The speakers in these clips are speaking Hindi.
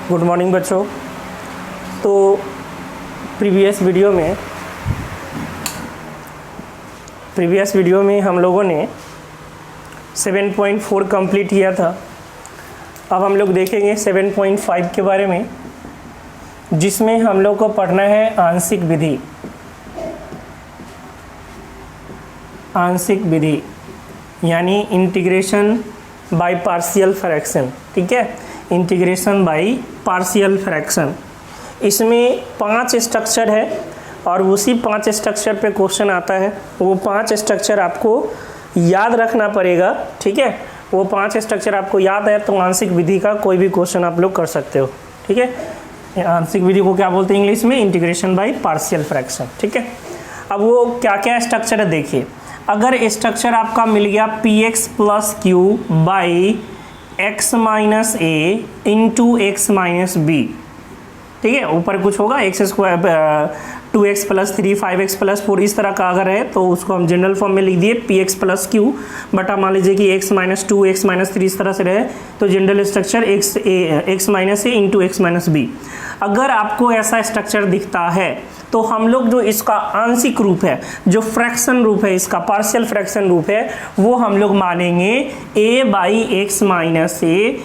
गुड मॉर्निंग बच्चों। तो प्रीवियस वीडियो में हम लोगों ने 7.4 कंप्लीट किया था। अब हम लोग देखेंगे 7.5 के बारे में, जिसमें हम लोग को पढ़ना है आंशिक विधि यानी इंटीग्रेशन बाय पार्शियल फ्रैक्शन। ठीक है, इंटीग्रेशन बाय पार्शियल फ्रैक्शन। इसमें 5 स्ट्रक्चर है और उसी 5 स्ट्रक्चर पे क्वेश्चन आता है। वो 5 स्ट्रक्चर आपको याद रखना पड़ेगा। ठीक है, वो 5 स्ट्रक्चर आपको याद है तो आंशिक विधि का कोई भी क्वेश्चन आप लोग कर सकते हो। ठीक है, आंशिक विधि को क्या बोलते हैं इंग्लिश में? Integration by partial fraction. ठीक है, अब वो क्या क्या स्ट्रक्चर है देखिए। अगर स्ट्रक्चर आपका मिल गया px plus q by x minus a into x minus b. ठीक है, ऊपर कुछ होगा x square 2x plus 3 5x plus 4 इस तरह का अगर है तो उसको हम जनरल फॉर्म में लिख दिए px प्लस क्यू बटा मान लीजिए कि x माइनस 2 x माइनस 3 इस तरह से रहे तो general structure x minus a into x minus B. अगर आपको ऐसा स्ट्रक्चर दिखता है तो हम लोग जो इसका आंशिक रूप है, जो फ्रैक्शन रूप है, इसका पार्शियल फ्रैक्शन रूप है, वो हम लोग मानेंगे a by x minus a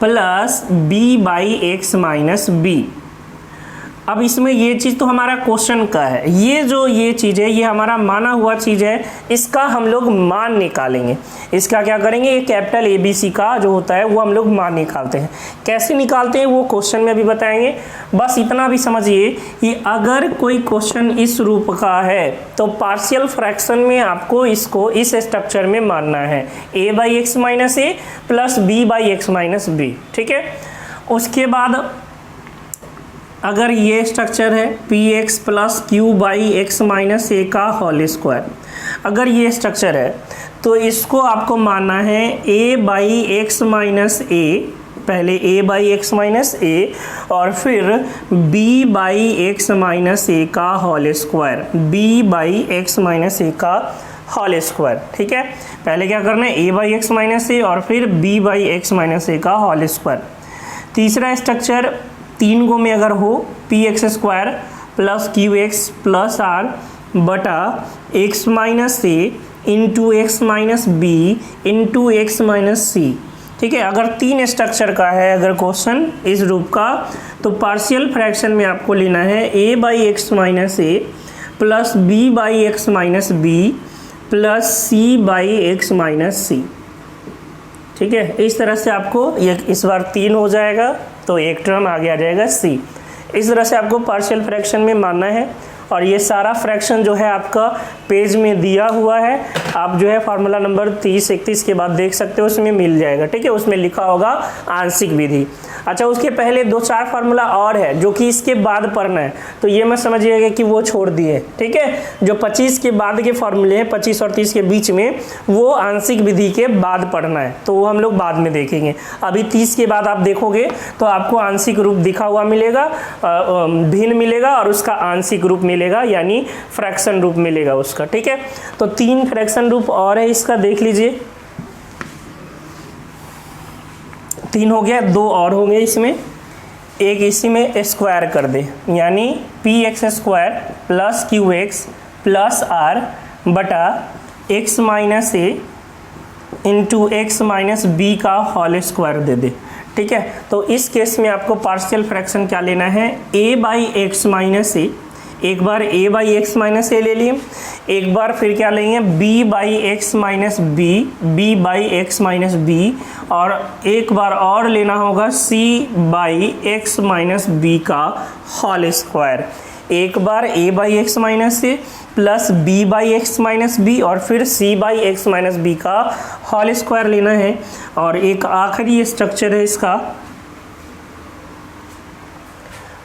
plus b by x minus b. अब इसमें ये चीज़ तो हमारा क्वेश्चन का है, ये चीज़ है, ये हमारा माना हुआ चीज़ है, इसका हम लोग मान निकालेंगे। इसका क्या करेंगे, ये कैपिटल ABC का जो होता है वो हम लोग मान निकालते हैं। कैसे निकालते हैं वो क्वेश्चन में अभी बताएंगे। बस इतना भी समझिए कि अगर कोई क्वेश्चन इस रूप का है तो पार्शियल फ्रैक्शन में आपको इसको इस स्ट्रक्चर में मानना है, a by x minus a plus b by x minus b. ठीक है, उसके बाद अगर ये स्ट्रक्चर है px plus q by x minus a का होल स्क्वायर, अगर ये स्ट्रक्चर है तो इसको आपको मानना है a by x minus a, पहले a by x minus a और फिर b by x minus a का whole square, b by x minus a का होल स्क्वायर। ठीक है, पहले क्या करना है a by x minus a और फिर b by x minus a का होल स्क्वायर। तीसरा स्ट्रक्चर 3 गो में अगर हो px square plus q x plus r बटा x minus a into x minus b into x minus c. ठीक है, अगर 3 स्ट्रक्चर का है अगर क्वेश्चन इस रूप का तो पार्शियल फ्रैक्शन में आपको लेना है a by x minus a plus b by x minus b plus c by x minus c. ठीक है, इस तरह से आपको ये इस बार 3 हो जाएगा तो एक टर्म आगे आ जाएगा c। इस तरह से आपको पार्शियल फ्रैक्शन में मानना है और ये सारा फ्रैक्शन जो है आपका पेज में दिया हुआ है। आप जो है फार्मूला नंबर 30-31 के बाद देख सकते हो, उसमें मिल जाएगा। ठीक है, उसमें लिखा होगा आंशिक विधि। अच्छा, उसके पहले 2-4 फार्मूला और है जो कि इसके बाद पढ़ना है, तो ये मत समझिएगा कि वो छोड़ दिए। ठीक है, जो 25 के बाद के फार्मूले हैं 25 और 30 के बीच में, वो आंशिक विधि के बाद पढ़ना है, तो वो हम लोग बाद में देखेंगे। अभी 30 के बाद आप देखोगे तो आपको आंशिक रूप दिखा हुआ मिलेगा, भिन्न मिलेगा और उसका आंशिक रूप मिलेगा यानी फ्रैक्शन रूप मिलेगा उसका। ठीक है, तो 3 फ्रैक्शन रूप और है इसका, देख लीजिए। 3 हो गया, 2 और होंगे इसमें। एक इसी में स्क्वायर कर दे यानी px square plus q x plus r बटा x minus a into x minus b का होल स्क्वायर दे दे। ठीक है, तो इस केस में आपको पार्शियल फ्रैक्शन क्या लेना है, a by x minus a, एक बार a by x minus a ले लिए, एक बार फिर क्या लेंगे b by x minus b, b by x minus b, और एक बार और लेना होगा c by x minus b का होल स्क्वायर। एक बार a by x minus a plus b by x minus b और फिर c by x minus b का होल स्क्वायर लेना है। और एक आखिरी स्ट्रक्चर है इसका,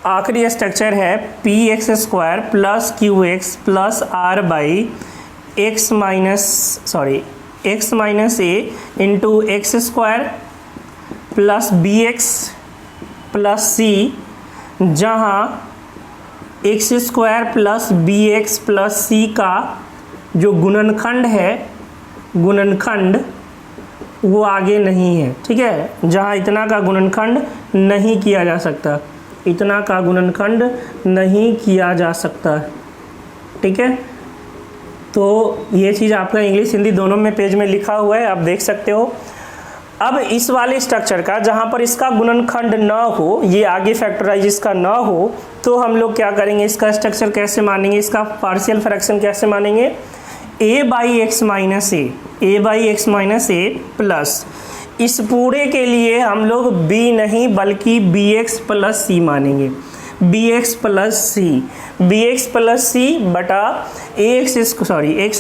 आखिरी स्ट्रक्चर है px square plus q x plus r by x minus a into x square plus b x plus c, जहाँ x square plus b x plus c का जो गुणनखंड है, गुणनखंड वो आगे नहीं है, ठीक है। जहाँ इतना का गुणनखंड नहीं किया जा सकता, इतना का गुणनखंड नहीं किया जा सकता, ठीक है। तो ये चीज़ आपका इंग्लिश हिंदी दोनों में पेज में लिखा हुआ है, आप देख सकते हो। अब इस वाले स्ट्रक्चर का जहाँ पर इसका गुणनखंड ना हो, ये आगे फैक्टराइज इसका ना हो, तो हम लोग क्या करेंगे, इसका स्ट्रक्चर कैसे मानेंगे, इसका पार्शियल फ्रैक्शन कैसे मानेंगे, a by x minus a plus, इस पूरे के लिए हम लोग b नहीं बल्कि bx प्लस सी मानेंगे, bx प्लस सी बटा x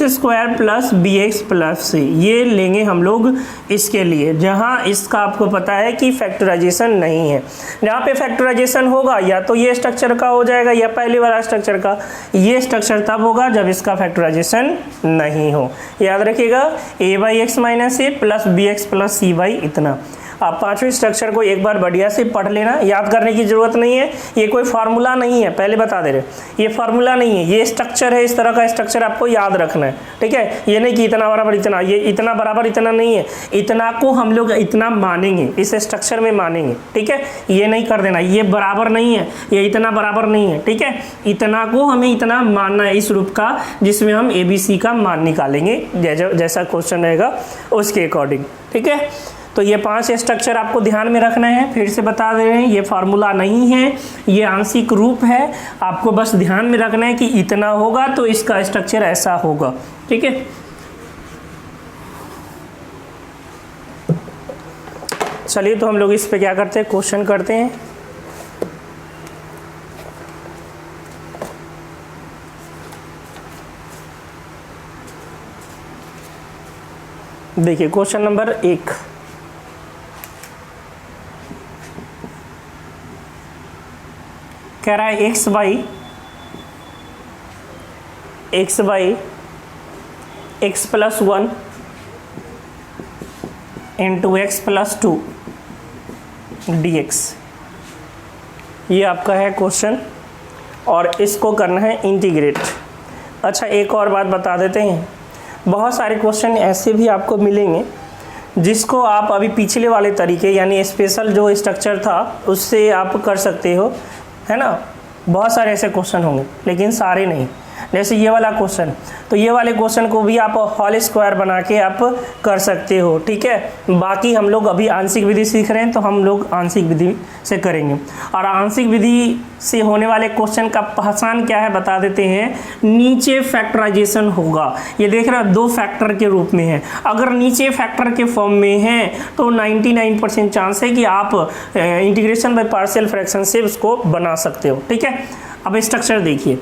square plus bx plus c, ये लेंगे हम लोग इसके लिए, जहाँ इसका आपको पता है कि फैक्टराइजेशन नहीं है। जहाँ पे फैक्टराइजेशन होगा या तो ये स्ट्रक्चर का हो जाएगा या पहले वाला स्ट्रक्चर का, ये स्ट्रक्चर तब होगा जब इसका फैक्टराइजेशन नहीं हो। याद रखिएगा a by x minus a plus bx plus c by इतना। आप पांचवें स्ट्रक्चर को एक बार बढ़िया से पढ़ लेना, याद करने की ज़रूरत नहीं है, ये कोई फार्मूला नहीं है, पहले बता दे रहे, ये फार्मूला नहीं है, ये स्ट्रक्चर है, इस तरह का स्ट्रक्चर आपको याद रखना है, ठीक है। ये नहीं कि इतना बराबर इतना, ये इतना बराबर इतना नहीं है, इतना को हम लोग इतना मानेंगे, इस स्ट्रक्चर में मानेंगे, ठीक है। ये नहीं कर देना, ये बराबर नहीं है, ये इतना बराबर नहीं है, ठीक है। इतना को हमें इतना मानना है इस रूप का, जिसमें हम ABC का मान निकालेंगे, जैसा क्वेश्चन रहेगा उसके अकॉर्डिंग, ठीक है। तो ये 5 स्ट्रक्चर आपको ध्यान में रखना है, फिर से बता दे रहे हैं, ये फार्मूला नहीं है, ये आंशिक रूप है, आपको बस ध्यान में रखना है कि इतना होगा तो इसका स्ट्रक्चर ऐसा होगा, ठीक है। चलिए तो हम लोग इस पे क्या करते हैं, क्वेश्चन करते हैं। देखिए क्वेश्चन नंबर 1, कह रहा है x by x plus 1 into x plus 2 dx, ये आपका है क्वेश्चन और इसको करना है इंटीग्रेट। अच्छा एक और बात बता देते हैं, बहुत सारे क्वेश्चन ऐसे भी आपको मिलेंगे जिसको आप अभी पिछले वाले तरीके यानी स्पेशल जो स्ट्रक्चर था उससे आप कर सकते हो, है ना। बहुत सारे ऐसे क्वेश्चन होंगे लेकिन सारे नहीं, जैसे ये वाला क्वेश्चन, तो ये वाले क्वेश्चन को भी आप होल स्क्वायर बना के आप कर सकते हो, ठीक है। बाकी हम लोग अभी आंशिक विधि सीख रहे हैं तो हम लोग आंशिक विधि से करेंगे। और आंशिक विधि से होने वाले क्वेश्चन का पहचान क्या है बता देते हैं, नीचे फैक्टराइजेशन होगा, ये देख रहे हो 2 फैक्टर के रूप में है, अगर नीचे फैक्टर के फॉर्म में है तो 99% चांस है कि आप इंटीग्रेशन बाय पार्शियल फ्रैक्शन से उसको बना सकते हो, ठीक है। अब स्ट्रक्चर देखिए,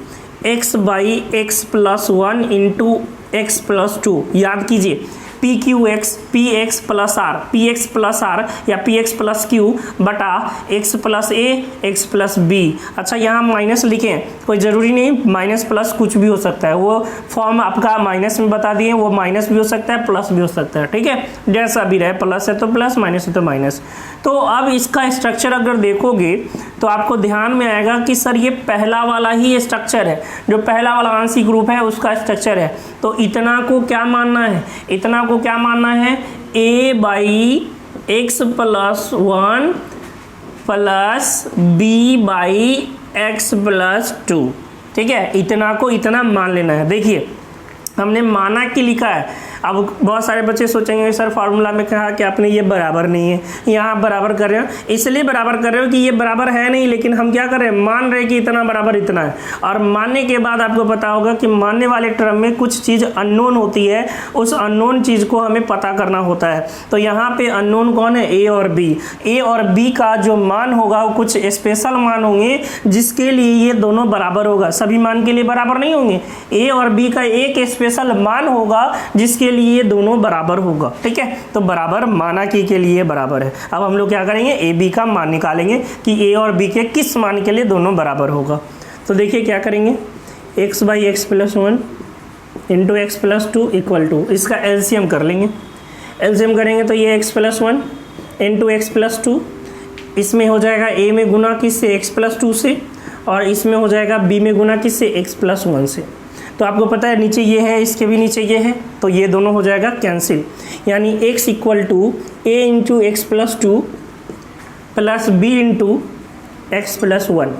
x by x plus 1 into x plus 2, याद कीजिए पी एक्स प्लस आर या पी एक्स प्लस क्यू बटा एक्स प्लस ए एक्स प्लस बी। अच्छा यहाँ माइनस लिखें, कोई ज़रूरी नहीं, माइनस प्लस कुछ भी हो सकता है, वो फॉर्म आपका माइनस में बता दिए, वो माइनस भी हो सकता है प्लस भी हो सकता है, ठीक है, जैसा भी रहे, प्लस है तो प्लस, माइनस है तो माइनस। तो अब इसका स्ट्रक्चर अगर देखोगे तो आपको ध्यान में आएगा कि सर ये पहला वाला ही स्ट्रक्चर है, जो पहला वाला आंशिक रूप है उसका स्ट्रक्चर है, तो इतना को क्या मानना है, इतना को क्या मानना है, a by x plus 1 plus b by x plus 2, ठीक है। इतना को इतना मान लेना है। देखिए हमने माना कि लिखा है, अब बहुत सारे बच्चे सोचेंगे सर फार्मूला में कहा कि आपने ये बराबर नहीं है, यहाँ बराबर कर रहे हो, इसलिए बराबर कर रहे हो कि ये बराबर है नहीं, लेकिन हम क्या कर रहे हैं, मान रहे कि इतना बराबर इतना है। और मानने के बाद आपको पता होगा कि मानने वाले टर्म में कुछ चीज़ अननोन होती है, उस अननोन चीज़ को हमें पता करना होता है। तो यहाँ पे अननोन कौन है, ए और बी। ए और बी का जो मान होगा वो कुछ स्पेशल मान होंगे जिसके लिए ये दोनों बराबर होगा, सभी मान के लिए बराबर नहीं होंगे। ए और बी का एक स्पेशल मान होगा जिसके लिए दोनों बराबर होगा, ठीक है। तो बराबर माना कि के लिए बराबर है। अब हम लोग क्या करेंगे, ए बी का मान निकालेंगे कि ए और बी के किस मान के लिए दोनों बराबर होगा। तो देखिए क्या करेंगे, x by x plus 1 into x plus 2 equal to, इसका एलसीएम कर लेंगे। एलसीएम करेंगे तो ये x plus 1 into x plus 2, इसमें हो जाएगा a में गुना किससे, x प्लस 2 से, और इसमें हो जाएगा b में गुना किससे, x प्लस 1 से। तो आपको पता है नीचे ये है, इसके भी नीचे ये है, तो ये दोनों हो जाएगा कैंसिल। यानी x equal to a into x plus 2 plus b into x plus 1।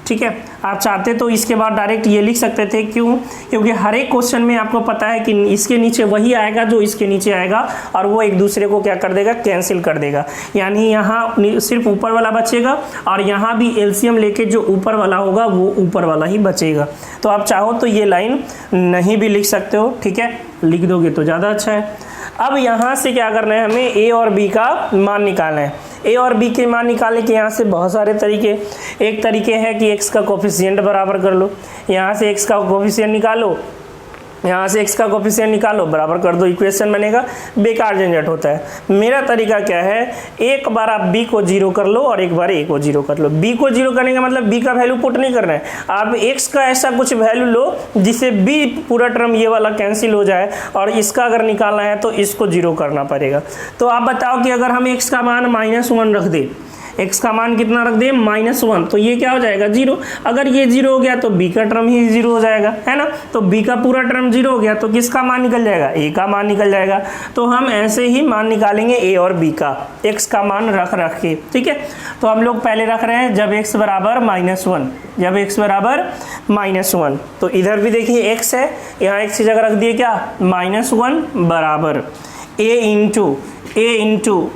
ठीक है, आप चाहते तो इसके बाद डायरेक्ट ये लिख सकते थे, क्यों? क्योंकि हर एक क्वेश्चन में आपको पता है कि इसके नीचे वही आएगा जो इसके नीचे आएगा, और वो एक दूसरे को क्या कर देगा, कैंसिल कर देगा। यानी यहाँ सिर्फ ऊपर वाला बचेगा, और यहाँ भी एलसीएम लेके जो ऊपर वाला होगा वो ऊपर वाला ही बचेगा। तो आप चाहो तो ये लाइन नहीं भी लिख सकते हो, ठीक है, लिख दोगे तो ज़्यादा अच्छा है। अब यहाँ से क्या करना है, हमें a और b का मान निकालना है। a और b के मान निकालने के यहाँ से बहुत सारे तरीके। एक तरीके है कि x का कोफिशिएंट बराबर कर लो, यहाँ से x का कोफिशिएंट निकालो, यहाँ से x का कोफिशिएंट निकालो, बराबर कर दो, इक्वेशन बनेगा। बेकार झंझट होता है। मेरा तरीका क्या है, एक बार आप b को 0 कर लो और एक बार a को 0 कर लो। b को 0 करने का मतलब b का वैल्यू पुट नहीं करना है, आप x का ऐसा कुछ वैल्यू लो जिससे b पूरा टर्म ये वाला कैंसिल हो जाए, और इसका अगर निकालना है तो इसको 0 करना पड़ेगा। तो आप बताओ कि अगर हम x का मान -1 रख दें, x का मान कितना रख दें, -1, तो ये क्या हो जाएगा, 0। अगर ये 0 हो गया तो b का टर्म ही 0 हो जाएगा, है ना। तो b का पूरा टर्म 0 हो गया तो किसका मान निकल जाएगा, a का मान निकल जाएगा। तो हम ऐसे ही मान निकालेंगे a और b का, x का मान रख के, ठीक है। तो हम लोग पहले रख रहे हैं जब x बराबर -1, जब x बराबर -1, तो इधर भी देखिए x है, यहाँ x की जगह रख दिए क्या, -1 बराबर a इंटू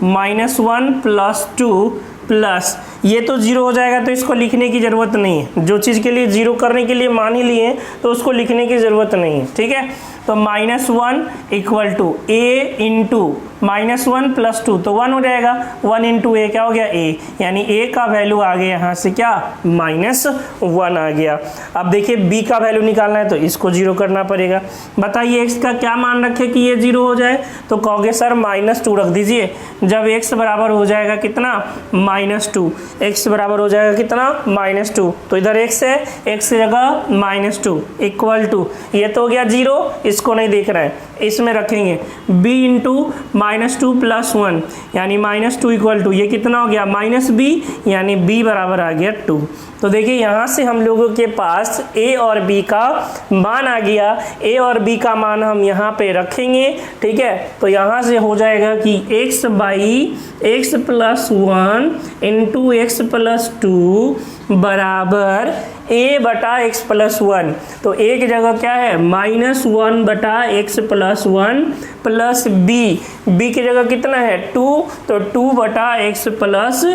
-1 प्लस 2 प्लस, ये तो 0 हो जाएगा तो इसको लिखने की ज़रूरत नहीं है। जो चीज़ के लिए 0 करने के लिए मान ही लिए तो उसको लिखने की ज़रूरत नहीं है, ठीक है। तो -1 equal to a into -1 plus 2, तो 1 हो जाएगा। 1 इंटू a क्या हो गया, a, यानी a का वैल्यू आ गया यहाँ से क्या, -1 आ गया। अब देखिए b का वैल्यू निकालना है तो इसको 0 करना पड़ेगा। बताइए x का क्या मान रखे कि ये 0 हो जाए, तो कहोगे सर -2 रख दीजिए। जब x बराबर हो जाएगा कितना, -2, x बराबर हो जाएगा कितना, -2, तो इधर x है, x की जगह -2 इक्वल टू, ये तो हो गया 0, इसको नहीं देख रहा है, इसमें रखेंगे b इंटू -2 प्लस 1, यानी -2 इक्वल टू, ये कितना हो गया, -b, यानी b बराबर आ गया 2। तो देखिए यहाँ से हम लोगों के पास a और b का मान आ गया। a और b का मान हम यहाँ पे रखेंगे, ठीक है। तो यहाँ से हो जाएगा कि x by x plus 1 into x plus 2 बराबर a बटा x प्लस 1। तो a की जगह क्या है, -1 बटा x प्लस 1 प्लस b की जगह कितना है, 2, तो 2 बटा x प्लस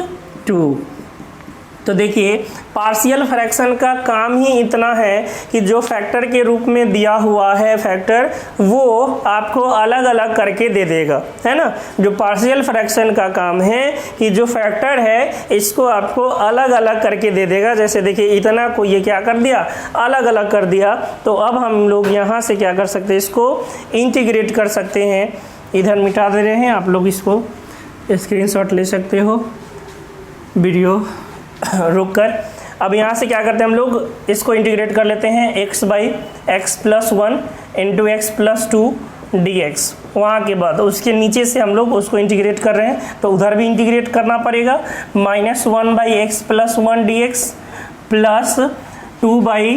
2। तो देखिए पार्शियल फ्रैक्शन का काम ही इतना है कि जो फैक्टर के रूप में दिया हुआ है फैक्टर, वो आपको अलग अलग करके दे देगा, है ना। जो पार्शियल फ्रैक्शन का काम है कि जो फैक्टर है इसको आपको अलग अलग करके दे देगा। जैसे देखिए इतना को ये क्या कर दिया, अलग अलग कर दिया। तो अब हम लोग यहाँ से क्या कर सकते हैं, इसको इंटीग्रेट कर सकते हैं। इधर मिटा दे रहे हैं, आप लोग इसको स्क्रीनशॉट ले सकते हो वीडियो रुक कर। अब यहाँ से क्या करते हैं हम लोग, इसको इंटीग्रेट कर लेते हैं, x by x plus 1 into x plus 2 dx। वहाँ के बाद उसके नीचे से हम लोग उसको इंटीग्रेट कर रहे हैं, तो उधर भी इंटीग्रेट करना पड़ेगा। -1 by x plus 1 dx plus 2 by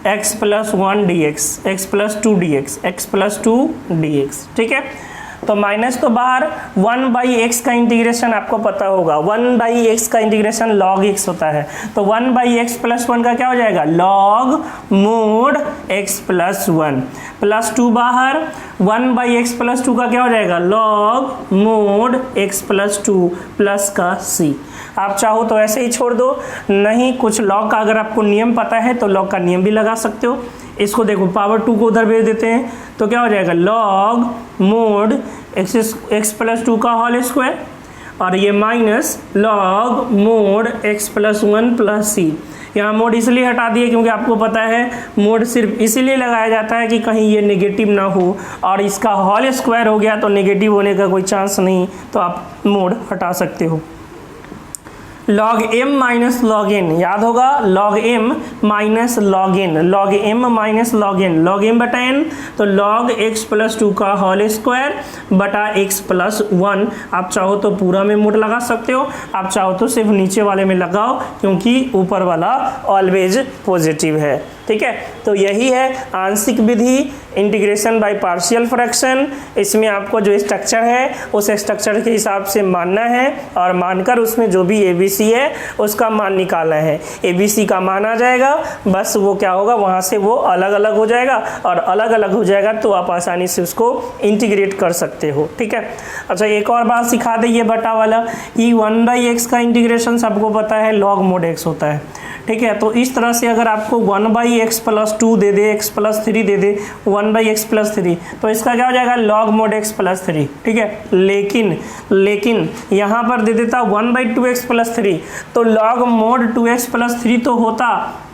x plus 1 dx, x plus 2 dx, x plus 2 dx, ठीक है। तो माइनस तो बाहर, 1 बाई एक्स का इंटीग्रेशन आपको पता होगा, 1 बाई एक्स का इंटीग्रेशन लॉग एक्स होता है। तो 1 बाई एक्स प्लस 1 का क्या हो जाएगा, log mod x plus 1 plus 2 बाहर, 1 बाई एक्स प्लस 2 का क्या हो जाएगा, log mod x plus 2 plus का c। आप चाहो तो ऐसे ही छोड़ दो, नहीं कुछ लॉग का अगर आपको नियम पता है तो लॉग का नियम भी लगा सकते हो। इसको देखो पावर 2 को उधर भेज देते हैं तो क्या हो जाएगा, लॉग मोड एक्स प्लस 2 का होल स्क्वायर, और ये minus log mod x plus 1 plus c. यहाँ मोड इसलिए हटा दिए क्योंकि आपको पता है मोड सिर्फ इसीलिए लगाया जाता है कि कहीं ये नेगेटिव ना हो, और इसका होल स्क्वायर हो गया तो नेगेटिव होने का कोई चांस नहीं, तो आप मोड हटा सकते हो। log m minus log n, याद होगा log m minus log n, log m minus log n, log m बटा n, तो log x प्लस 2 का होल स्क्वायर बटा x प्लस 1। आप चाहो तो पूरा में मोड लगा सकते हो, आप चाहो तो सिर्फ नीचे वाले में लगाओ क्योंकि ऊपर वाला ऑलवेज पॉजिटिव है। ठीक है। तो यही है आंशिक विधि, इंटीग्रेशन बाय पार्शियल फ्रैक्शन। इसमें आपको जो स्ट्रक्चर है उस स्ट्रक्चर के हिसाब से मानना है और मानकर उसमें जो भी ABC है उसका मान निकालना है। ABC का मान आ जाएगा, बस वो क्या होगा वहाँ से वो अलग अलग हो जाएगा और अलग अलग हो जाएगा तो आप आसानी से उसको इंटीग्रेट कर सकते हो, ठीक है। अच्छा, एक और बात सिखा दे, ये बटा वाला कि 1/x का इंटीग्रेशन सबको पता है log mod x होता है, ठीक है। तो इस तरह से अगर आपको 1/x + 2 दे दे, x + 3 दे दे, 1/x + 3, तो इसका क्या हो जाएगा log mod x + 3, ठीक है। लेकिन यहाँ पर दे देता 1/2x + 3, तो log mod 2x + 3 तो होता,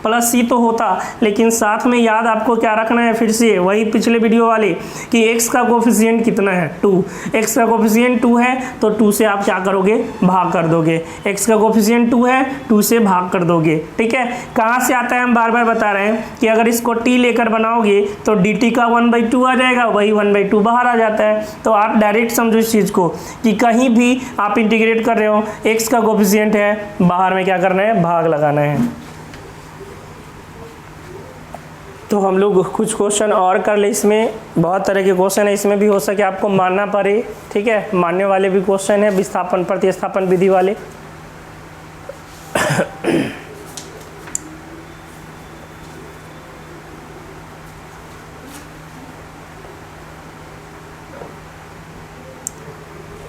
+c तो होता, लेकिन साथ में याद आपको क्या रखना है, फिर से वही पिछले वीडियो वाले कि x का कोफिशिएंट कितना है 2, x का कोफिशिएंट 2 है तो 2 से आप क्या करोगे, भाग कर दोगे। x का कोफिशिएंट 2 है, 2 से भाग कर दोगे, ठीक है। कहाँ से आता है, हम बार बार बता रहे हैं कि अगर इसको t लेकर बनाओगे तो dt का 1/2 आ जाएगा, वही 1/2 बाहर आ जाता है। तो आप डायरेक्ट समझो इस चीज़ को कि कहीं भी आप इंटीग्रेट कर रहे हो, x का कोफिशिएंट है, बाहर में क्या करना है, भाग लगाना है। तो हम लोग कुछ क्वेश्चन और कर ले, इसमें बहुत तरह के क्वेश्चन है, इसमें भी हो सके आपको मानना पड़े, ठीक है। मानने वाले भी क्वेश्चन है, विस्थापन प्रतिस्थापन विधि वाले।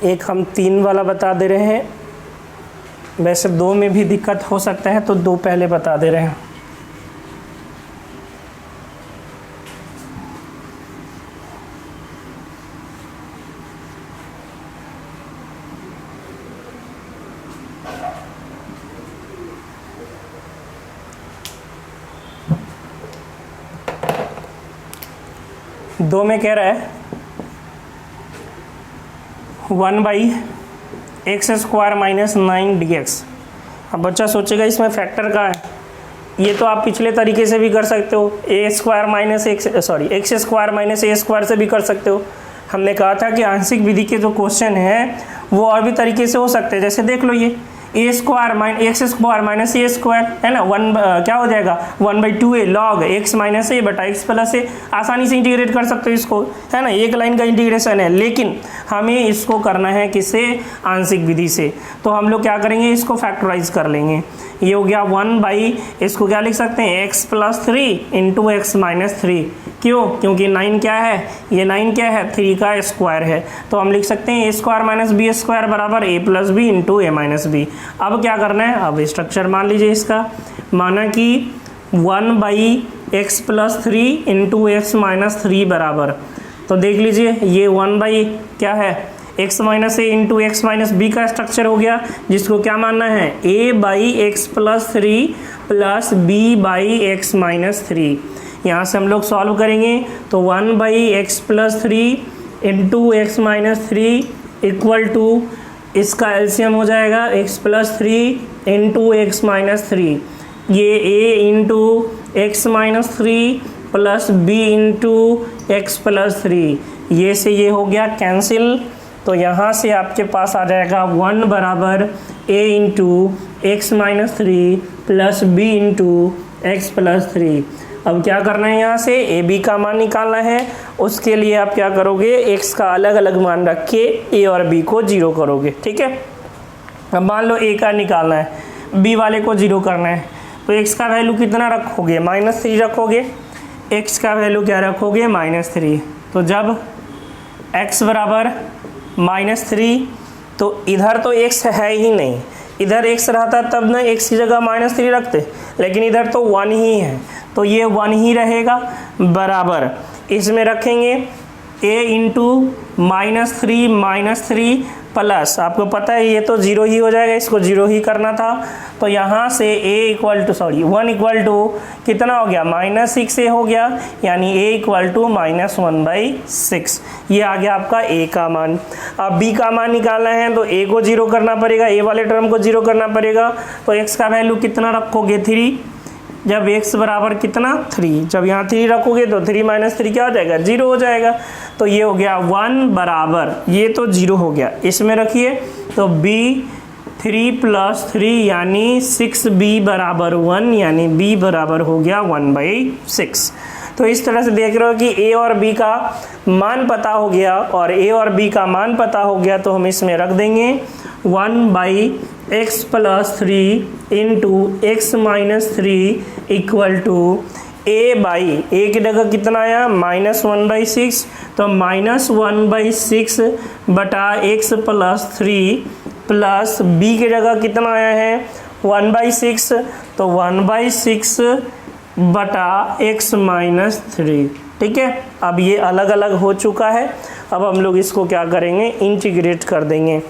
एक हम 3 वाला बता दे रहे हैं, वैसे 2 में भी दिक्कत हो सकता है तो 2 पहले बता दे रहे हैं। दो में कह रहा है 1/x² - 9dx। अब बच्चा सोचेगा इसमें फैक्टर का है, ये तो आप पिछले तरीके से भी कर सकते हो, x² - a² से भी कर सकते हो। हमने कहा था कि आंशिक विधि के जो क्वेश्चन हैं वो और भी तरीके से हो सकते हैं, जैसे देख लो ये x² - a² है ना, क्या हो जाएगा 1/2a log x - a बटा x + a। आसानी से इंटीग्रेट कर सकते हो इसको, है ना, एक लाइन का इंटीग्रेशन है। लेकिन हमें इसको करना है किससे, आंशिक विधि से। तो हम लोग क्या करेंगे, इसको फैक्टराइज कर लेंगे। ये हो गया 1/, इसको क्या लिख सकते हैं, x + 3 × x - 3। क्यों, क्योंकि 9 क्या है, ये 9 क्या है, 3 का स्क्वायर है। तो हम लिख सकते हैं a² - b² = a + b × a - b। अब क्या करना है, अब स्ट्रक्चर मान लीजिए इसका, माना कि 1/x + 3 × x - 3 बराबर, तो देख लीजिए ये 1/ क्या है, x - a × x - b का स्ट्रक्चर हो गया, जिसको क्या मानना है, a/x + 3 + b/x - 3। यहाँ से हम लोग सॉल्व करेंगे तो 1/x + 3 × x - 3 = इसका एलसीएम हो जाएगा x + 3 × x - 3, ये a × x - 3 + b × x + 3, ये से ये हो गया कैंसिल। तो यहाँ से आपके पास आ जाएगा 1 = a × x - 3 + b × x + 3। अब क्या करना है, यहाँ से ए बी का मान निकालना है। उसके लिए आप क्या करोगे, x का अलग अलग मान रख के a और b को 0 करोगे, ठीक है। अब मान लो a का निकालना है, b वाले को 0 करना है, तो x का वैल्यू कितना रखोगे, -3 रखोगे। x का वैल्यू क्या रखोगे, -3। तो जब x = -3, तो इधर तो x है ही नहीं, इधर x रहता तब ना x की जगह -3 रखते, लेकिन इधर तो 1 ही है, तो ये 1 ही रहेगा, बराबर इसमें रखेंगे a × -3 प्लस, आपको पता है ये तो 0 ही हो जाएगा, इसको 0 ही करना था। तो यहाँ से 1 = कितना हो गया, -6a हो गया, यानी a = -1/6। ये आ गया आपका a का मान। अब b का मान निकालना है तो a को 0 करना पड़ेगा, a वाले टर्म को 0 करना पड़ेगा। तो x का वैल्यू कितना रखोगे, 3। जब x बराबर कितना, 3, जब यहाँ 3 रखोगे तो 3 - 3 क्या हो जाएगा, 0 हो जाएगा। तो ये हो गया 1 बराबर, ये तो 0 हो गया, इसमें रखिए तो b 3 + 3 यानी 6b बराबर 1, यानी b बराबर हो गया 1/6। तो इस तरह से देख रहे हो कि a और b का मान पता हो गया, और a और b का मान पता हो गया तो हम इसमें रख देंगे 1/x + 3 into x - 3 equal to a की जगह कितना आया -1/6, तो -1/6 बटा x + 3 प्लस b की जगह कितना आया है 1/6, तो 1/6 बटा x - 3। ठीक है, अब ये अलग अलग हो चुका है। अब हम लोग इसको क्या करेंगे, इंटीग्रेट कर देंगे।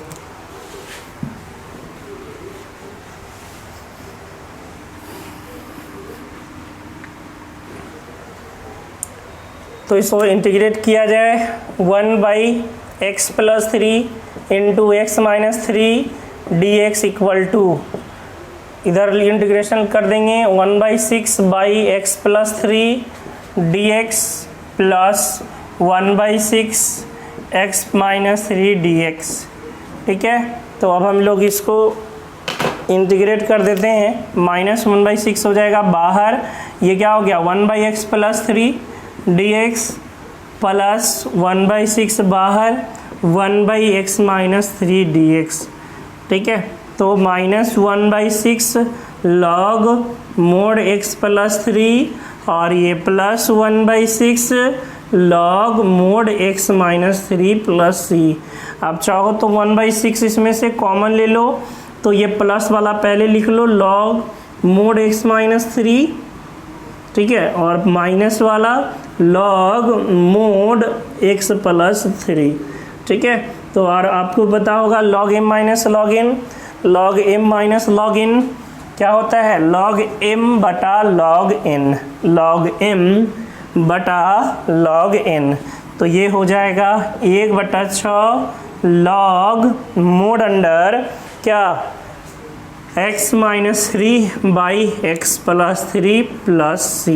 तो इसको इंटीग्रेट किया जाए 1/x + 3 into x - 3 dx equal to, इधर इंटीग्रेशन कर देंगे 1/6/x + 3 dx plus 1/6x - 3 dx। ठीक है, तो अब हम लोग इसको इंटीग्रेट कर देते हैं, -1/6 हो जाएगा बाहर, ये क्या हो गया 1/x + 3 dx प्लस 1/6 बाहर 1/x - 3 dx। ठीक है, तो -1/6 log mod x + 3 और ये plus 1/6 log mod x - 3 plus c। आप चाहो तो 1/6 इसमें से कॉमन ले लो, तो ये प्लस वाला पहले लिख लो log mod x - 3, ठीक है, और माइनस वाला log mod x + 3। ठीक है, तो और आपको पता होगा log m - log n, log m - log n क्या होता है log m बटा log n, log m बटा log n। तो ये हो जाएगा 1/6 log mod अंडर क्या x - 3/x + 3 प्लस c।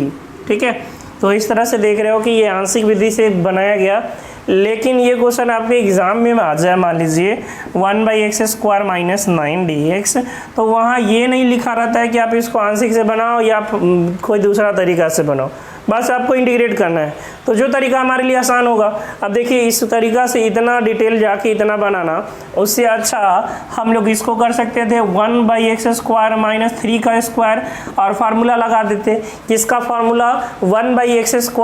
ठीक है, तो इस तरह से देख रहे हो कि ये आंशिक विधि से बनाया गया। लेकिन ये क्वेश्चन आपके एग्जाम में आ जाए, मान लीजिए 1/x² - 9 dx, तो वहाँ ये नहीं लिखा रहता है कि आप इसको आंशिक से बनाओ या कोई दूसरा तरीका से बनाओ, बस आपको इंटीग्रेट करना है। तो जो तरीका हमारे लिए आसान होगा, अब देखिए इस तरीका से इतना डिटेल जाके इतना बनाना, उससे अच्छा हम लोग इसको कर सकते थे 1/x² - 3 का स्क्वायर और फार्मूला लगा देते। किसका फार्मूला 1/x² -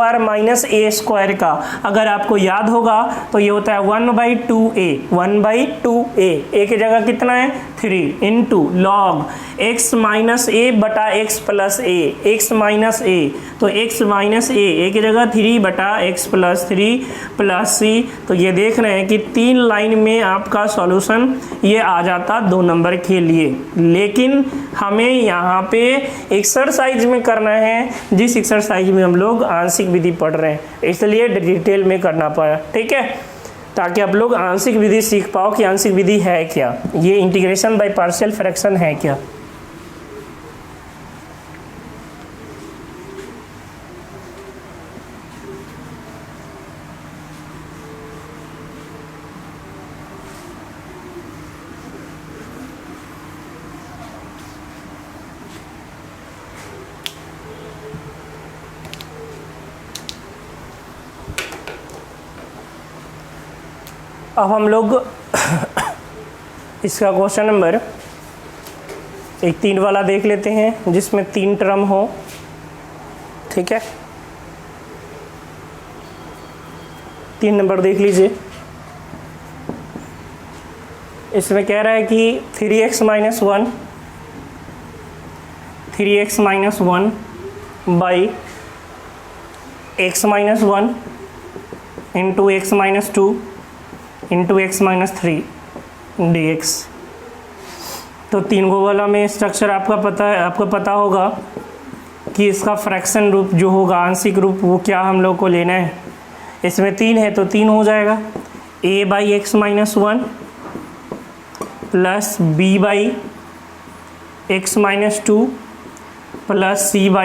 a² का, अगर आपको याद होगा तो ये होता है 1/2a, 1/2a, a की जगह कितना है 3 इंटू log x - a बटा x plus a, x - a, तो x - a की जगह 3 बटा x + 3 प्लस c। तो ये देख रहे हैं कि 3 लाइन में आपका सॉल्यूशन ये आ जाता 2 नंबर के लिए। लेकिन हमें यहाँ पे एक्सरसाइज में करना है, जिस एक्सरसाइज में हम लोग आंशिक विधि पढ़ रहे हैं, इसलिए डिटेल में करना पड़ा। ठीक है, ताकि आप लोग आंशिक विधि सीख पाओ कि आंशिक विधि है क्या, ये इंटीग्रेशन बाय पार्शियल फ्रैक्शन है क्या। अब हम लोग इसका क्वेश्चन नंबर 3 वाला देख लेते हैं, जिसमें 3 टर्म हो। ठीक है, 3 नंबर देख लीजिए। इसमें कह रहा है कि 3x - 1 by x - 1 into x - 2 into x - 3 dx। तो 3 गो वाला में स्ट्रक्चर आपको पता होगा कि इसका फ्रैक्शन रूप जो होगा, आंशिक रूप, वो क्या हम लोग को लेना है। इसमें 3 है तो 3 हो जाएगा, a/x - 1 plus b/x - 2 plus c/x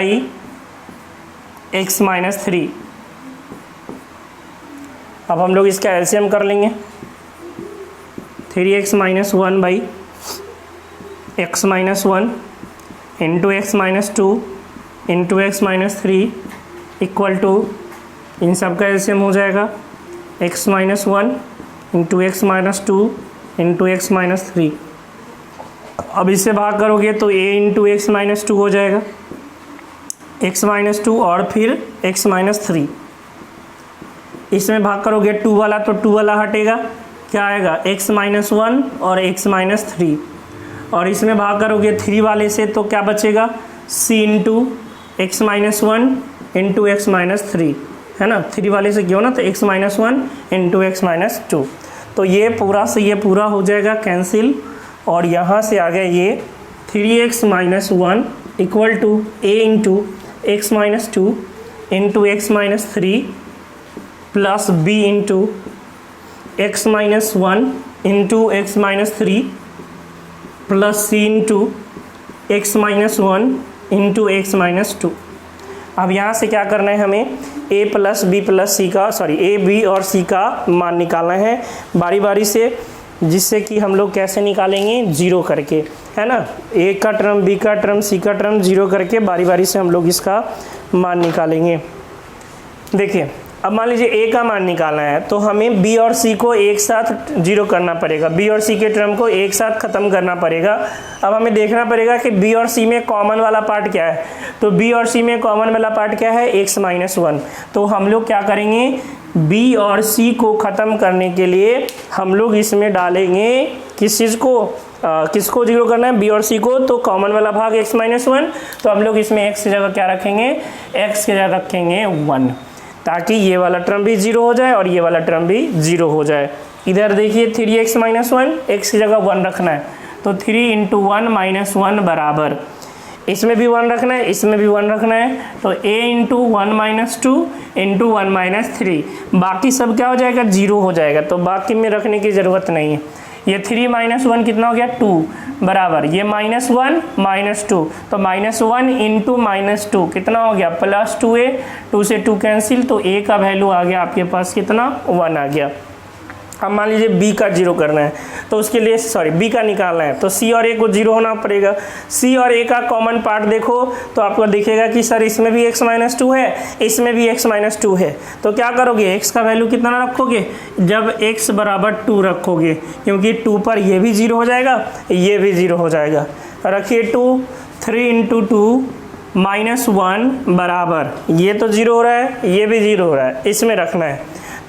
- 3। अब हम लोग इसका एलसीएम कर लेंगे। 3x - 1 by x minus 1 into x minus 2 into x minus 3 equal to, इन सब का एलसीएम हो जाएगा x minus 1 into x minus 2 into x minus 3। अब इससे भाग करोगे तो a इंटू एक्स माइनस 2 हो जाएगा, x माइनस 2 और फिर x माइनस 3। इसमें भाग करोगे 2 वाला तो 2 वाला हटेगा, क्या आएगा x माइनस 1 और x माइनस 3। और इसमें भाग करोगे 3 वाले से तो क्या बचेगा c into x minus 1 into x minus 3, है ना। 3 वाले से क्यों ना, तो x minus 1 into x minus 2। तो ये पूरा से ये पूरा हो जाएगा कैंसिल, और यहाँ से आ गया ये 3x minus 1 equal to a into x minus 2 into x minus 3 plus b into x minus 1 into x minus 3 plus c into x minus 1 into x minus 2। अब यहाँ से क्या करना है, हमें a plus b plus c का a b और c का मान निकालना है बारी बारी से, जिससे कि हम लोग कैसे निकालेंगे, जीरो करके, है ना। a का टर्म, b का टर्म, c का टर्म जीरो करके बारी बारी से हम लोग इसका मान निकालेंगे। देखिए अब मान लीजिए a का मान निकालना है तो हमें b और c को एक साथ जीरो करना पड़ेगा, b और c के टर्म को एक साथ ख़त्म करना पड़ेगा। अब हमें देखना पड़ेगा कि b और c में कॉमन वाला पार्ट क्या है, तो b और c में कॉमन वाला पार्ट क्या है, x माइनस 1। तो हम लोग क्या करेंगे, b और c को ख़त्म करने के लिए हम लोग इसमें डालेंगे किस चीज़ को, किसको जीरो करना है, b और c को, तो कॉमन वाला भाग x माइनस 1। तो हम लोग इसमें x की जगह क्या रखेंगे, x की जगह रखेंगे 1, ताकि ये वाला टर्म भी जीरो हो जाए और ये वाला टर्म भी जीरो हो जाए। इधर देखिए 3x माइनस 1, x की जगह 1 रखना है, तो 3 इंटू 1 माइनस 1 बराबर, इसमें भी 1 रखना है, इसमें भी 1 रखना है, तो a into 1 minus 2 into 1 minus 3, बाकी सब क्या हो जाएगा, जीरो हो जाएगा, तो बाकी में रखने की ज़रूरत नहीं है। ये 3 माइनस 1 कितना हो गया, 2 बराबर, ये माइनस 1 माइनस 2, तो माइनस 1 इंटू माइनस 2 कितना हो गया, प्लस 2a, 2 से 2 कैंसिल, तो a का वैल्यू आ गया आपके पास कितना, 1 आ गया। अब मान लीजिए b का जीरो करना है, तो उसके लिए b का निकालना है, तो c और a को जीरो होना पड़ेगा। c और a का कॉमन पार्ट देखो तो आपको दिखेगा कि सर इसमें भी x माइनस 2 है, इसमें भी x माइनस 2 है, तो क्या करोगे, x का वैल्यू कितना रखोगे, जब x बराबर 2 रखोगे, क्योंकि 2 पर ये भी जीरो हो जाएगा, ये भी जीरो हो जाएगा। रखिए 2, 3 इंटू 2 माइनस 1 बराबर, ये तो जीरो हो रहा है, ये भी जीरो हो रहा है, इसमें रखना है,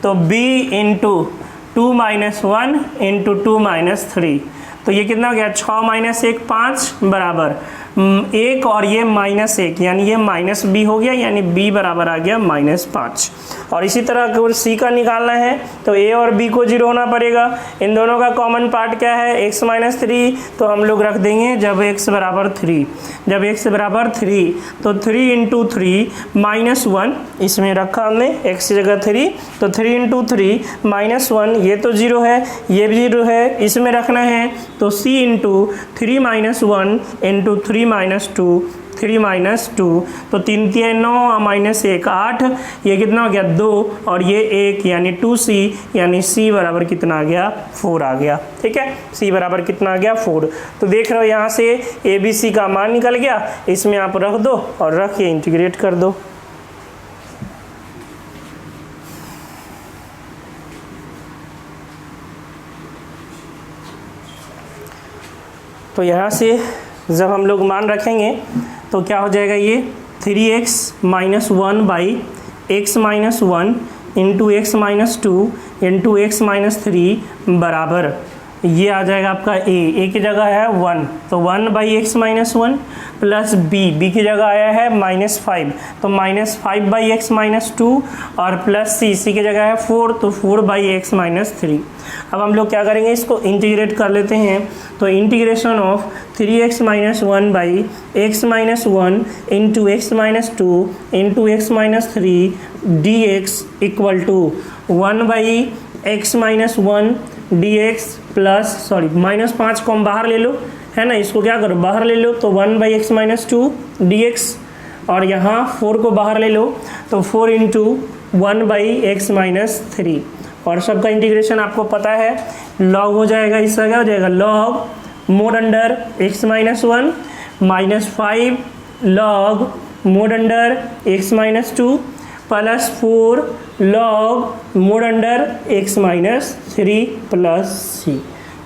तो b into 2 minus 1 into 2 minus 3, तो ये कितना हो गया, 6 माइनस 1 5 बराबर 1, और ये माइनस 1 यानी ये माइनस b हो गया, यानी b बराबर आ गया माइनस 5। और इसी तरह अगर c का निकालना है तो a और b को जीरो होना पड़ेगा। इन दोनों का कॉमन पार्ट क्या है, x माइनस 3, तो हम लोग रख देंगे जब x बराबर 3, जब x बराबर 3, तो 3 इंटू 3 माइनस 1, इसमें रखा हमने x की जगह 3, तो 3 इंटू 3 माइनस 1, ये तो जीरो है, ये भी जीरो है, इसमें रखना है, तो c into 3 minus 1 into 3 minus 2, 3 minus 2, तो 3 3 9 माइनस 1 8, ये कितना हो गया 2, और ये 1 यानी 2c, यानी c बराबर कितना आ गया, 4 आ गया। ठीक है, c बराबर कितना आ गया, 4। तो देख रहे हो यहाँ से a b c का मान निकल गया, इसमें आप रख दो और रख के इंटीग्रेट कर दो। तो यहाँ से जब हम लोग मान रखेंगे तो क्या हो जाएगा, ये 3x minus 1 by x minus 1 into x minus 2 into x minus 3 बराबर, ये आ जाएगा आपका a की जगह है 1, तो 1 by x minus 1 plus b की जगह आया है माइनस 5, तो माइनस 5 बाई एक्स माइनस 2, और प्लस c की जगह है 4, तो 4 बाई एक्स माइनस 3। अब हम लोग क्या करेंगे, इसको इंटीग्रेट कर लेते हैं, तो integration of 3x minus 1 by x minus 1 into x minus 2 into x minus 3 dx equal to 1 by x minus 1 dx plus minus 5 को हम बाहर ले लो, है ना, इसको क्या करो बाहर ले लो, तो 1 बाई एक्स माइनस 2 dx, और यहाँ 4 को बाहर ले लो, तो 4 इंटू 1 बाई एक्स माइनस 3, और सबका इंटीग्रेशन आपको पता है लॉग हो जाएगा, इसका क्या हो जाएगा, log mode under x minus 1 minus 5 log mode under x minus 2 plus 4 log mode under x minus 3 plus c।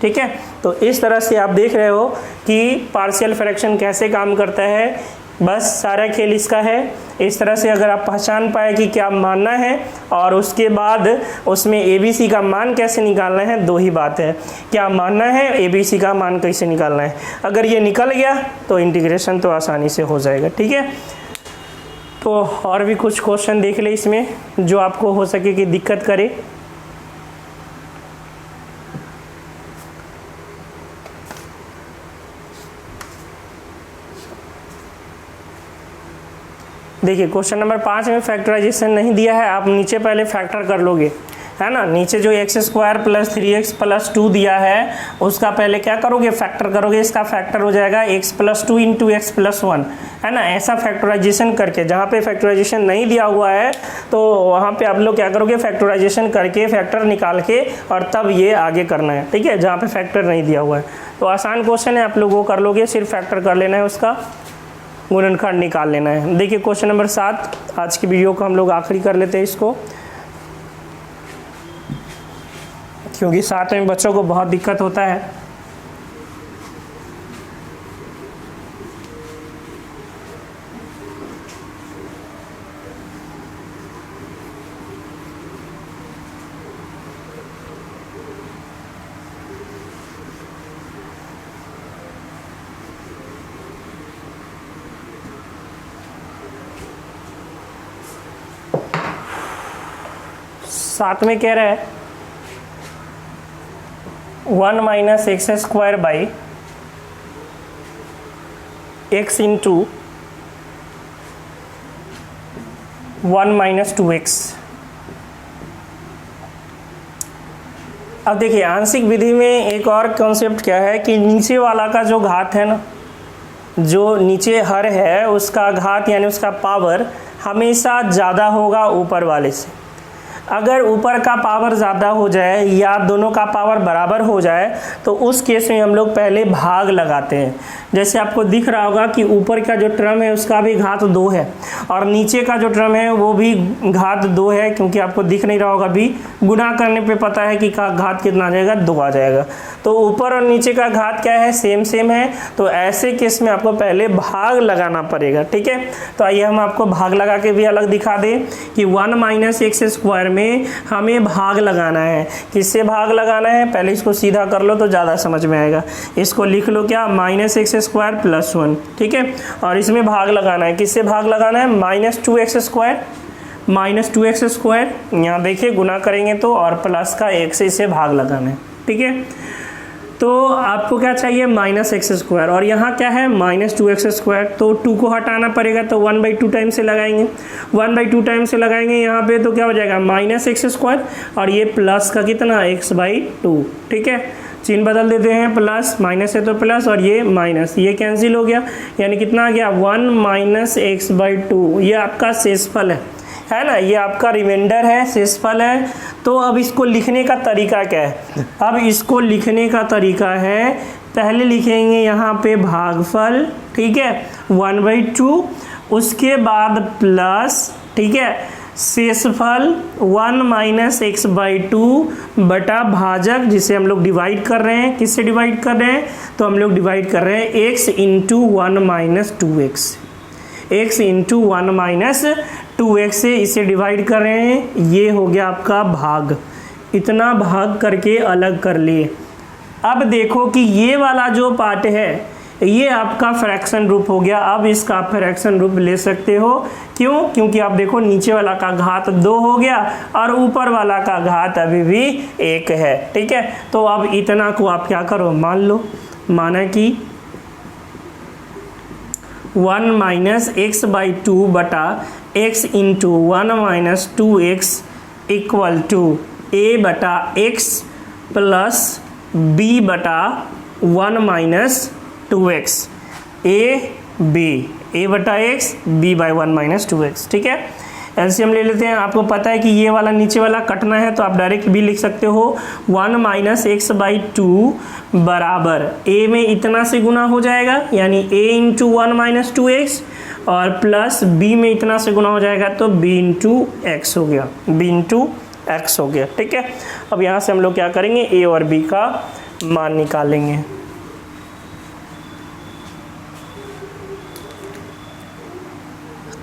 ठीक है, तो इस तरह से आप देख रहे हो कि पार्शियल फ्रैक्शन कैसे काम करता है। बस सारा खेल इसका है। इस तरह से अगर आप पहचान पाए कि क्या मानना है और उसके बाद उसमें ABC का मान कैसे निकालना है, दो ही बात है, क्या मानना है, ABC का मान कैसे निकालना है। अगर ये निकल गया तो इंटीग्रेशन तो आसानी से हो जाएगा। ठीक है, तो और भी कुछ क्वेश्चन देख ले इसमें जो आपको हो सके कि दिक्कत करे। देखिए क्वेश्चन नंबर 5 में फैक्टराइजेशन नहीं दिया है, आप नीचे पहले फैक्टर कर लोगे, है ना। नीचे जो x square plus 3x plus 2 दिया है उसका पहले क्या करोगे, फैक्टर करोगे। इसका फैक्टर हो जाएगा x plus 2 into x plus 1, है ना। ऐसा फैक्टराइजेशन करके, जहाँ पे फैक्टराइजेशन नहीं दिया हुआ है तो वहाँ पे आप लोग क्या करोगे, फैक्टराइजेशन करके फैक्टर निकाल के और तब ये आगे करना है। ठीक है, जहाँ पे फैक्टर नहीं दिया हुआ है तो आसान क्वेश्चन है, आप लोग वो कर लोगे, सिर्फ फैक्टर कर लेना है, उसका गुणनखंड निकाल लेना है। देखिए क्वेश्चन नंबर 7, आज की वीडियो को हम लोग आखिरी कर लेते हैं इसको, क्योंकि 7 में बच्चों को बहुत दिक्कत होता है। साथ में कह रहा है 1 minus x square by x into 1 minus 2x। अब देखिए आंशिक विधि में एक और कॉन्सेप्ट क्या है कि नीचे वाला का जो घात है ना, जो नीचे हर है उसका घात यानी उसका पावर हमेशा ज़्यादा होगा ऊपर वाले से। अगर ऊपर का पावर ज़्यादा हो जाए या दोनों का पावर बराबर हो जाए तो उस केस में हम लोग पहले भाग लगाते हैं। जैसे आपको दिख रहा होगा कि ऊपर का जो टर्म है उसका भी घात 2 है और नीचे का जो टर्म है वो भी घात 2 है, क्योंकि आपको दिख नहीं रहा होगा, भी गुणा करने पे पता है कि घात कितना आ जाएगा, 2 आ जाएगा। तो ऊपर और नीचे का घात क्या है, सेम है। तो ऐसे केस में आपको पहले भाग लगाना पड़ेगा। ठीक है, तो आइए हम आपको भाग लगा के भी अलग दिखा दें कि 1 माइनस एक्स स्क्वायर में हमें भाग लगाना है। किससे भाग लगाना है, पहले इसको सीधा कर लो तो ज़्यादा समझ में आएगा। इसको लिख लो क्या, माइनस एक्स स्क्वायर प्लस 1। ठीक है, और इसमें भाग लगाना है, किससे भाग लगाना है, minus 2x square, minus 2x square, यहाँ देखिए गुना करेंगे तो, और प्लस का 1 से इसे भाग लगाना है। ठीक है, तो आपको क्या चाहिए, माइनस एक्स स्क्वायर, और यहाँ क्या है, माइनस 2x स्क्वायर। तो 2 को हटाना पड़ेगा तो 1/2 टाइम से लगाएंगे, 1/2 टाइम से लगाएंगे यहाँ पे, तो क्या हो जाएगा, माइनस एक्स स्क्वायर, और ये प्लस का कितना, x/2। ठीक है, चिन्ह बदल देते हैं, प्लस माइनस है तो प्लस और ये माइनस, ये कैंसिल हो गया, यानी कितना आ गया, 1 माइनस x/2। ये आपका शेषफल है ना, ये आपका रिमाइंडर है, शेषफल है। तो अब इसको लिखने का तरीका क्या है, अब इसको लिखने का तरीका है, पहले लिखेंगे यहाँ पे भागफल, ठीक है, 1/2, उसके बाद प्लस, ठीक है, शेषफल 1 माइनस x/2 बटा भाजक, जिसे हम लोग डिवाइड कर रहे हैं। किससे डिवाइड कर रहे हैं, तो हम लोग डिवाइड कर रहे हैं x into 1 minus 2x, x into 1 minus 2x से इसे डिवाइड कर रहे हैं। ये हो गया आपका भाग, इतना भाग करके अलग कर लिए। अब देखो कि ये वाला जो पार्ट है ये आपका फ्रैक्शन रूप हो गया। अब इसका फ्रैक्शन रूप ले सकते हो, क्यों, क्योंकि आप देखो नीचे वाला का घात 2 हो गया और ऊपर वाला का घात अभी भी 1 है। ठीक है, तो अब इतना को आप क्या करो, मान लो, माना कि 1 माइनस x/2 बटा x into 1 minus 2x equal to a बटा x प्लस b बटा 1 माइनस 2x, a बटा x b/1 माइनस 2x। ठीक है, एलसीएम ले लेते हैं। आपको पता है कि ये वाला नीचे वाला कटना है तो आप डायरेक्ट भी लिख सकते हो 1 माइनस एक्स बाई टू बराबर ए में इतना से गुना हो जाएगा यानी a इंटू 1 माइनस 2x और प्लस b में इतना से गुना हो जाएगा तो b इंटू एक्स हो गया, b इंटू एक्स हो गया। ठीक है, अब यहाँ से हम लोग क्या करेंगे a और b का मान निकालेंगे।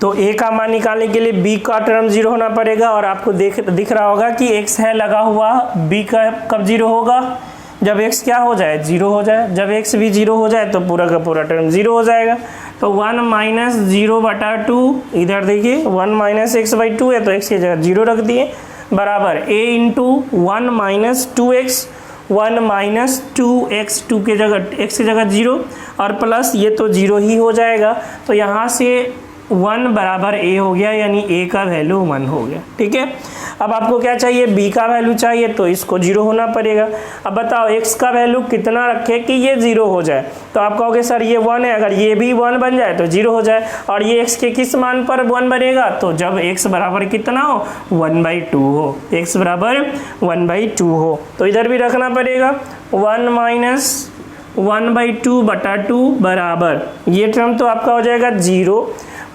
तो a का मान निकालने के लिए b का टर्म 0 होना पड़ेगा और आपको दिख रहा होगा कि x है लगा हुआ, b का कब 0 होगा, जब x क्या हो जाए 0 हो जाए। जब x भी 0 हो जाए तो पूरा का पूरा टर्म 0 हो जाएगा। तो 1 माइनस 0 बटा 2, इधर देखिए 1 माइनस एक्स बाई टू है तो x की जगह 0 रख दिए बराबर a into 1 minus 2x, 1 minus 2x, 2 के जगह x की जगह 0 और प्लस ये तो 0 ही हो जाएगा। तो यहाँ से 1 बराबर a हो गया यानी a का वैल्यू 1 हो गया। ठीक है, अब आपको क्या चाहिए, b का वैल्यू चाहिए तो इसको 0 होना पड़ेगा। अब बताओ x का वैल्यू कितना रखे कि ये 0 हो जाए। तो आप कहोगे सर ये 1 है, अगर ये भी 1 बन जाए तो 0 हो जाए और ये x के किस मान पर 1 बनेगा, तो जब x बराबर कितना हो 1/2 हो, x बराबर 1/2 हो। तो इधर भी रखना पड़ेगा 1 माइनस 1/2 बटा 2 बराबर ये टर्म तो आपका हो जाएगा 0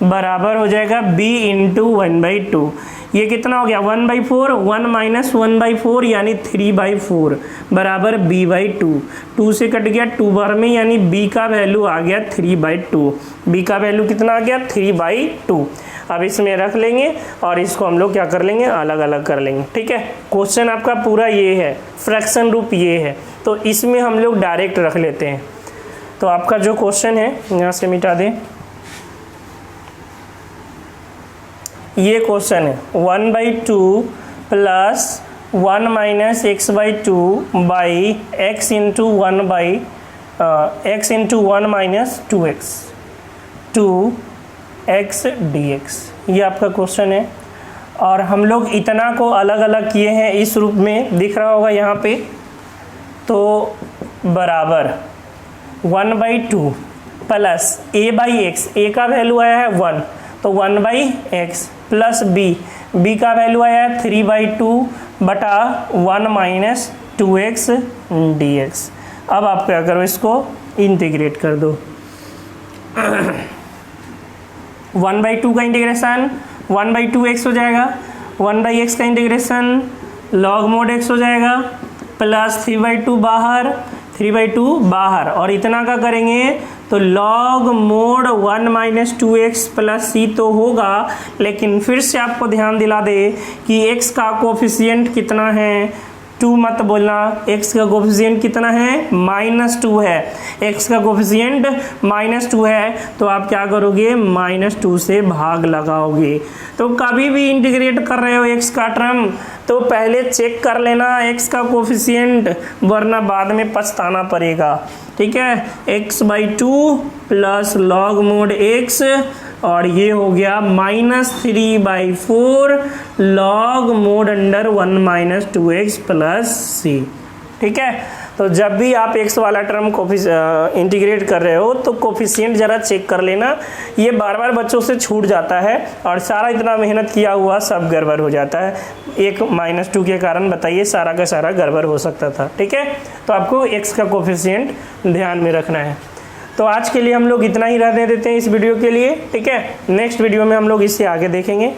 बराबर हो जाएगा b इंटू 1/2। ये कितना हो गया 1/4, 1 माइनस 1/4 यानी 3/4 बराबर b/2। 2 से कट गया 2 बार में यानी b का वैल्यू आ गया 3/2। b का वैल्यू कितना आ गया 3/2। अब इसमें रख लेंगे और इसको हम लोग क्या कर लेंगे अलग अलग कर लेंगे। ठीक है, क्वेश्चन आपका पूरा ये है, फ्रैक्शन रूप ये है तो इसमें हम लोग डायरेक्ट रख लेते हैं। तो आपका जो क्वेश्चन है यहाँ से मिटा दें, ये क्वेश्चन है 1/2 plus 1 minus x by two by x into 1 by x into 1 minus 2x 2x dx, ये आपका क्वेश्चन है। और हम लोग इतना को अलग अलग किए हैं इस रूप में, दिख रहा होगा यहाँ पे। तो बराबर 1/2 plus a by x, a का वैल्यू आया है 1 तो 1/x प्लस b का वैल्यू आया है 3/2 बटा 1 माइनस 2x dx। अब आप क्या करो, इसको इंटीग्रेट कर दो। 1/2 का इंटीग्रेशन 1/2x हो जाएगा, 1/x का इंटीग्रेशन log mod x हो जाएगा प्लस 3/2 बाहर, 3/2 बाहर और इतना का करेंगे तो log mod 1 minus 2x plus c तो होगा, लेकिन फिर से आपको ध्यान दिला दे कि x का कोफिशिएंट कितना है, 2 मत बोलना, x का कोफिशिएंट कितना है -2 है। x का कोफिशिएंट -2 है तो आप क्या करोगे -2 से भाग लगाओगे। तो कभी भी इंटीग्रेट कर रहे हो x का टर्म तो पहले चेक कर लेना x का कोफिशिएंट, वरना बाद में पछताना पड़ेगा। ठीक है, x/2 plus log mod x और ये हो गया -3/4 log mod under 1 minus 2x plus c। ठीक है, तो जब भी आप x वाला टर्म इंटीग्रेट कर रहे हो तो कोफिशिएंट ज़रा चेक कर लेना, ये बार बार बच्चों से छूट जाता है और सारा इतना मेहनत किया हुआ सब गड़बड़ हो जाता है। एक -2 के कारण बताइए सारा का सारा गड़बड़ हो सकता था। ठीक है, तो आपको x का कोफिशिएंट ध्यान में रखना है। तो आज के लिए हम लोग इतना ही रहने देते हैं इस वीडियो के लिए। ठीक है, नेक्स्ट वीडियो में हम लोग इससे आगे देखेंगे।